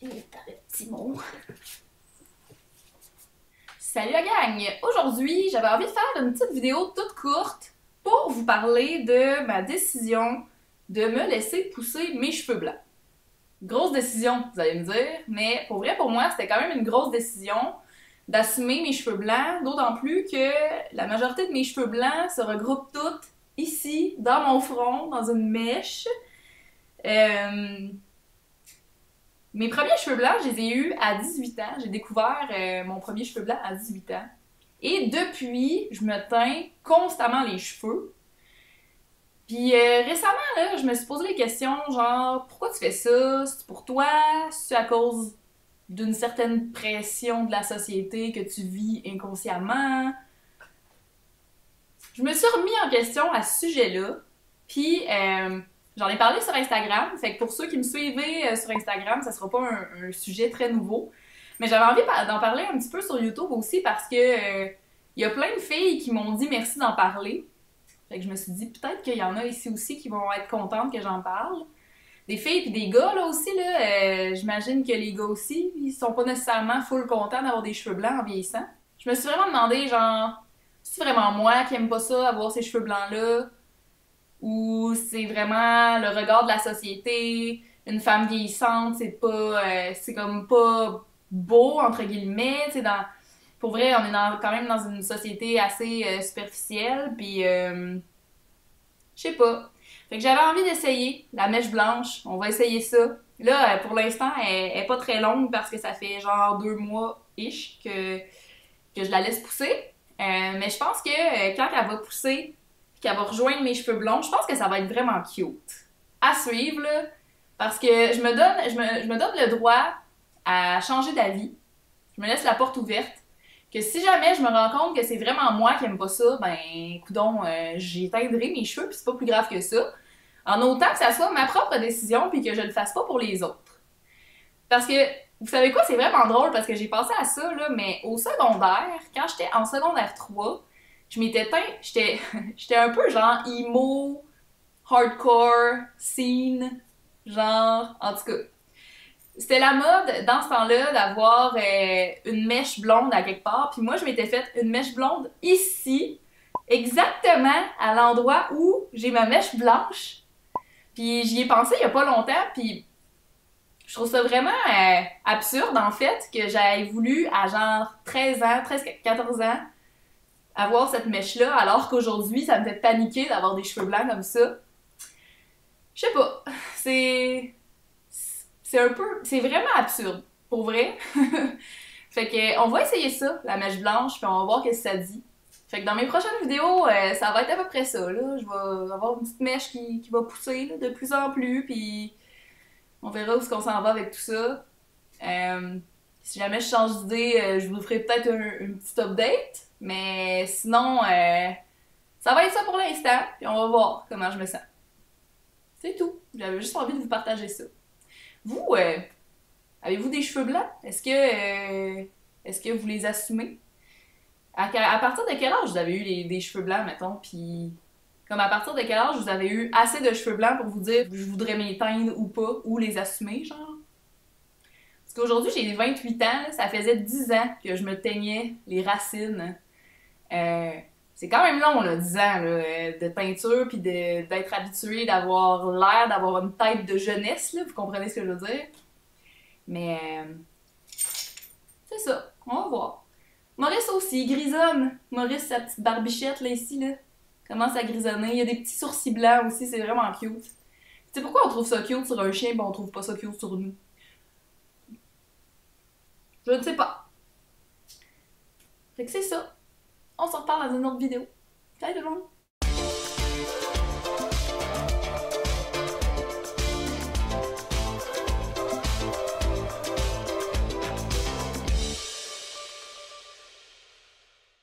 Et t'as le petit mot. Salut la gang! Aujourd'hui, j'avais envie de faire une petite vidéo toute courte pour vous parler de ma décision de me laisser pousser mes cheveux blancs. Grosse décision, vous allez me dire, mais pour vrai, pour moi, c'était quand même une grosse décision d'assumer mes cheveux blancs, d'autant plus que la majorité de mes cheveux blancs se regroupent toutes ici, dans mon front, dans une mèche. Euh, Mes premiers cheveux blancs, je les ai eus à 18 ans. J'ai découvert mon premier cheveu blanc à 18 ans. Et depuis, je me teins constamment les cheveux. Puis récemment, là, je me suis posé les questions genre, pourquoi tu fais ça? C'est pour toi? C'est à cause d'une certaine pression de la société que tu vis inconsciemment? Je me suis remis en question à ce sujet-là. Puis j'en ai parlé sur Instagram. Fait que pour ceux qui me suivaient sur Instagram, ça sera pas un sujet très nouveau. Mais j'avais envie d'en parler un petit peu sur YouTube aussi parce que il y a plein de filles qui m'ont dit merci d'en parler. Fait que je me suis dit peut-être qu'il y en a ici aussi qui vont être contentes que j'en parle. Des filles puis des gars là aussi là, j'imagine que les gars aussi, ils sont pas nécessairement full contents d'avoir des cheveux blancs en vieillissant. Je me suis vraiment demandé genre c'est vraiment moi qui aime pas ça avoir ces cheveux blancs là ou c'est vraiment le regard de la société, une femme vieillissante, c'est pas c'est comme pas beau entre guillemets, tu sais dans pour vrai, on est quand même dans une société assez superficielle puis je sais pas. Fait que j'avais envie d'essayer la mèche blanche, on va essayer ça. Là, pour l'instant, elle est pas très longue parce que ça fait genre 2 mois-ish que je la laisse pousser. Mais je pense que quand elle va pousser, qu'elle va rejoindre mes cheveux blonds, je pense que ça va être vraiment cute. À suivre, là, parce que je me donne le droit à changer d'avis. Je me laisse la porte ouverte. Que si jamais je me rends compte que c'est vraiment moi qui aime pas ça, ben, coudonc, j'éteindrai mes cheveux, puis c'est pas plus grave que ça. En autant que ça soit ma propre décision, puis que je le fasse pas pour les autres. Parce que, vous savez quoi, c'est vraiment drôle parce que j'ai pensé à ça, là, mais au secondaire, quand j'étais en secondaire 3, je m'étais teint, j'étais un peu genre emo, hardcore, scene, genre, en tout cas. C'était la mode dans ce temps-là d'avoir une mèche blonde à quelque part, puis moi je m'étais faite une mèche blonde ici, exactement à l'endroit où j'ai ma mèche blanche. Puis j'y ai pensé il y a pas longtemps, puis je trouve ça vraiment absurde, en fait, que j'aille voulu, à genre 13 ans, 13-14 ans, avoir cette mèche-là, alors qu'aujourd'hui, ça me fait paniquer d'avoir des cheveux blancs comme ça. Je sais pas, c'est... C'est un peu... C'est vraiment absurde, pour vrai. Fait que, on va essayer ça, la mèche blanche, puis on va voir qu'est-ce que ça dit. Fait que dans mes prochaines vidéos, ça va être à peu près ça, là. Je vais avoir une petite mèche qui va pousser, là, de plus en plus, puis on verra où est-ce qu'on s'en va avec tout ça. Euh, Si jamais je change d'idée, je vous ferai peut-être une petite update. Mais sinon, ça va être ça pour l'instant. Puis on va voir comment je me sens. C'est tout. J'avais juste envie de vous partager ça. Vous, avez-vous des cheveux blancs? Est-ce que vous les assumez? À partir de quel âge vous avez eu des cheveux blancs, mettons? Puis comme à partir de quel âge vous avez eu assez de cheveux blancs pour vous dire je voudrais m'éteindre ou pas, ou les assumer, genre? Parce qu'aujourd'hui, j'ai 28 ans, là, ça faisait 10 ans que je me teignais les racines. Euh, c'est quand même long, là, 10 ans là, de teinture, puis d'être habitué, d'avoir l'air d'avoir une tête de jeunesse, là, vous comprenez ce que je veux dire? Mais c'est ça, on va voir. Maurice aussi, il grisonne. Maurice, sa petite barbichette, là, ici, là, commence à grisonner. Il y a des petits sourcils blancs aussi, c'est vraiment cute. Tu sais pourquoi on trouve ça cute sur un chien, mais on trouve pas ça cute sur nous? Je ne sais pas. Fait que c'est ça. On se reparle dans une autre vidéo. Salut tout le monde!